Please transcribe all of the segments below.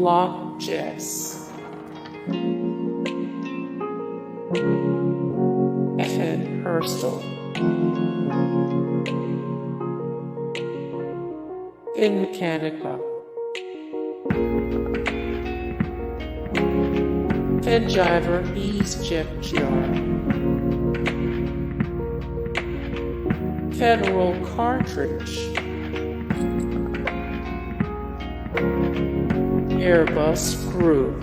Glock Ges.m.B.H Herstal, Finmeccanica, Fegyver Gpgyr, Federal Cartridge, Airbus Group,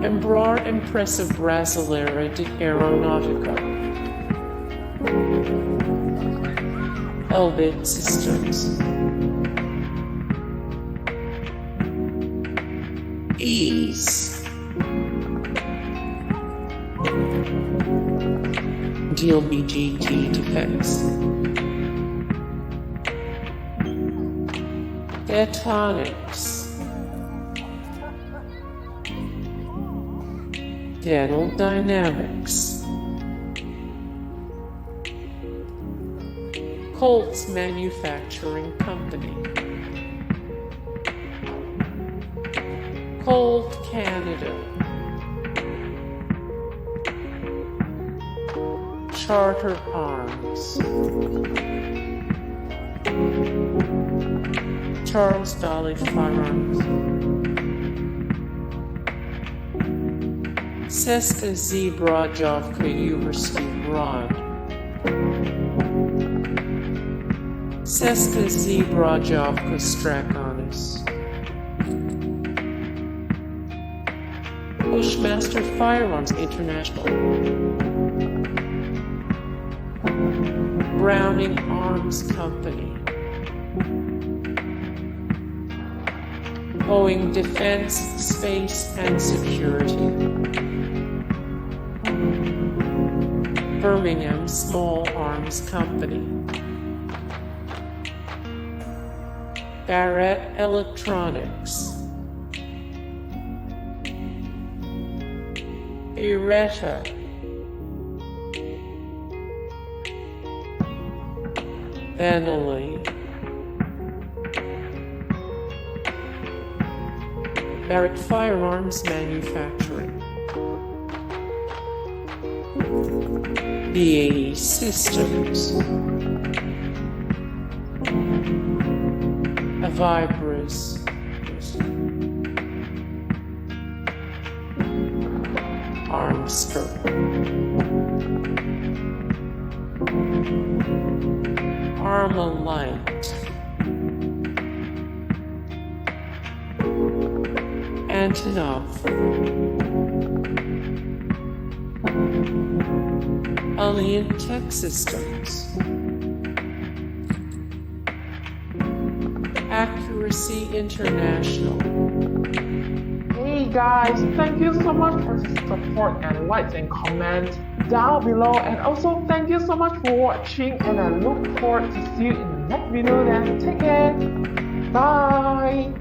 Embraer-Empresa Brasileira de Aeronautica, Elbit Systems, it.This, Diehl BGT Defence, Detonics, Denel Dynamics, Colt Manufacturing Company, Colt Canada, Charter Arms, Daly Firearms, Brod Uhersk Brod, Brod Strakonis, Bushmaster Firearms International, Browning Arms Company, Boeing Defense, Space and Security, Birmingham Small Arms Company, Bharat Electronics, Beretta, Benelli, Barrett Firearms Manufacturing, BAE Systems, Avibras, Armscor, ArmaLite, Antonov, Elbit Systems, Accuracy International. Hey guys, thank you so much for the support and likes and comments down below, and also thank you so much for watching, and I look forward to see you in the next video. Then take care, bye.